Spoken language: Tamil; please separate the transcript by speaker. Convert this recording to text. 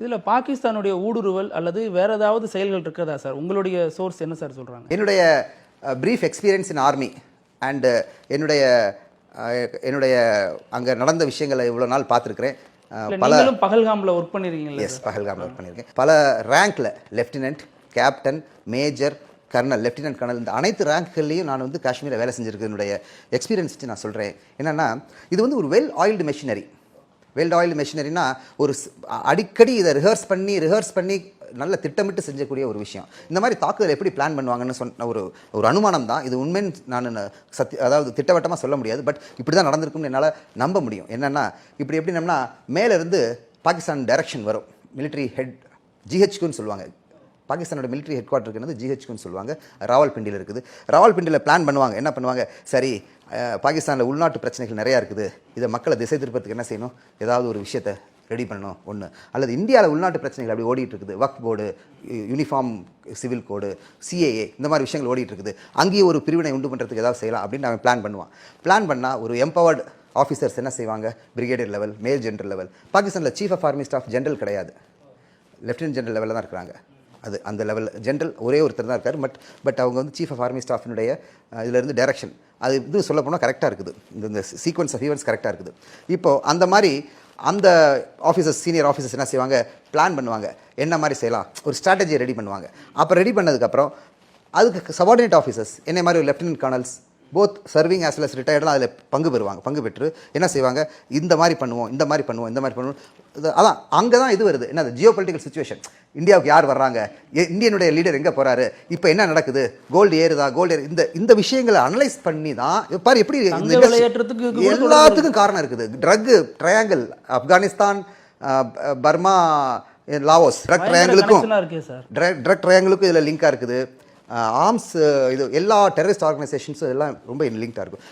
Speaker 1: இதில் பாகிஸ்தானுடைய ஊடுருவல் அல்லது வேற ஏதாவது செயல்கள் இருக்கிறதா சார்? உங்களுடைய சோர்ஸ் என்ன சார் சொல்கிறாங்க?
Speaker 2: என்னுடைய brief experience in army and என்னுடைய அங்கே நடந்த விஷயங்களை இவ்வளோ நாள் பார்த்துருக்கிறேன்.
Speaker 1: நீங்களும் பகல்காமில் ஒர்க் பண்ணியிருக்கீங்களா?
Speaker 2: எஸ், பகல்காமில் ஒர்க் பண்ணியிருக்கேன். பல ரேங்க்கில் lieutenant, captain, major, colonel, lieutenant colonel, இந்த அனைத்து ரேங்க்கள்லையும் நான் வந்து காஷ்மீரில் வேலை செஞ்சுருக்கு. என்னுடைய எக்ஸ்பீரியன்ஸ் நான் சொல்கிறேன். என்னென்னா, இது வந்து ஒரு well oiled machinery. Well oiled மெஷினரினா ஒரு அடிக்கடி இதை ரிஹர்ஸ் பண்ணி நல்ல திட்டமிட்டு செஞ்சக்கூடிய ஒரு விஷயம். இந்த மாதிரி தாக்குதல் எப்படி பிளான் பண்ணுவாங்கன்னு சொன்ன ஒரு அனுமானம் தான் இது. உண்மைன்னு நான் அதாவது திட்டவட்டமாக சொல்ல முடியாது, பட் இப்படி தான் நடந்திருக்கும்னு என்னால் நம்ப முடியும். என்னென்னா, இப்படி எப்படி நம்மனா மேலேருந்து பாகிஸ்தான் டைரக்ஷன் வரும். மிலிட்ரி ஹெட் ஜிஹெச்குன்னு சொல்லுவாங்க. பாகிஸ்தானோட மிலிட்ரி ஹெட் குவார்ட்டர் இருக்கிறது ஜிஹெச்குன்னு சொல்லுவாங்க. ராவல்பிண்டியில் இருக்குது. ராவல்பிண்டியில் பிளான் பண்ணுவாங்க. என்ன பண்ணுவாங்க, சரி பாகிஸ்தானில் உள்நாட்டு பிரச்சனைகள் நிறையா இருக்குது, இதை மக்களை திசை திருப்பறதுக்கு என்ன செய்யணும், ஏதாவது ஒரு விஷயத்தை ரெடி பண்ணணும் ஒன்று. அல்லது இந்தியாவில் உள்நாட்டு பிரச்சனைகள் அப்படி ஓடிட்டு இருக்குது. Waqf board, uniform civil code, CAA, இந்த மாதிரி விஷயங்கள் ஓடிட்டு இருக்குது. அங்கேயே ஒரு பிரிவினை உண்டு பண்ணுறதுக்கு ஏதாவது செய்யலாம் அப்படின்னு அவன் பிளான் பண்ணுவான். பிளான் பண்ணால் ஒரு எம்பவர்டு ஆஃபீஸர்ஸ் என்ன செய்வாங்க, பிரிகேடியர் லெவல், மேல் ஜென்ரல் லெவல். பாகிஸ்தானில் chief of army staff general கிடையாது, லெஃப்டினன்ட் ஜென்ரல் லெவலில் தான் இருக்கிறாங்க. அது அந்த லெவல் ஜென்ரல் ஒரே ஒருத்தர் தான் இருக்கார். பட் அவங்க வந்து சீஃப் ஆஃப் ஆர்மி ஸ்டாஃபினுடைய இதிலேருந்து டைரக்ஷன் அது இது சொல்ல போனால் கரெக்டாக இருக்குது. இந்த சீக்வன்ஸ் ஆஃப் ஈவெண்ட்ஸ் கரெக்டாக இருக்குது. இப்போது அந்த மாதிரி அந்த ஆஃபீஸர்ஸ், சீனியர் ஆஃபீஸர்ஸ் என்ன செய்வாங்க, பிளான் பண்ணுவாங்க என்ன மாதிரி செய்யலாம், ஒரு ஸ்ட்ராட்டஜியை ரெடி பண்ணுவாங்க. அப்போ ரெடி பண்ணதுக்கப்புறம் அதுக்கு சபார்டினேட் ஆஃபீஸர்ஸ் என்னை மாதிரி ஒரு lieutenant colonels, both serving as well as ரிட்டையர்டெலாம் அதில் பங்கு பெற்று என்ன செய்வாங்க, இந்த மாதிரி பண்ணுவோம். அதான் அங்கே தான் இது வருது. என்ன, ஜியோ பொலிட்டிக்கல் சுச்சுவேஷன். இந்தியாவுக்கு யார் வர்றாங்க, இந்தியனுடைய லீடர் எங்கே போகிறாரு, இப்போ என்ன நடக்குது, கோல்டு ஏறுதா, இந்த விஷயங்களை அனலைஸ் பண்ணி தான் பாரு எப்படி எல்லாத்துக்கும் காரணம் இருக்குது. Drug triangle, Afghanistan, Burma, Laos, drug ட்ரையாங்கிளுக்கும் இதில் லிங்காக இருக்குது. ஆர்ம்ஸ், இது எல்லா டெரரிஸ்ட் ஆர்கனைசேஷன்ஸும் எல்லாம் ரொம்ப லிங்க்டாக இருக்கும்.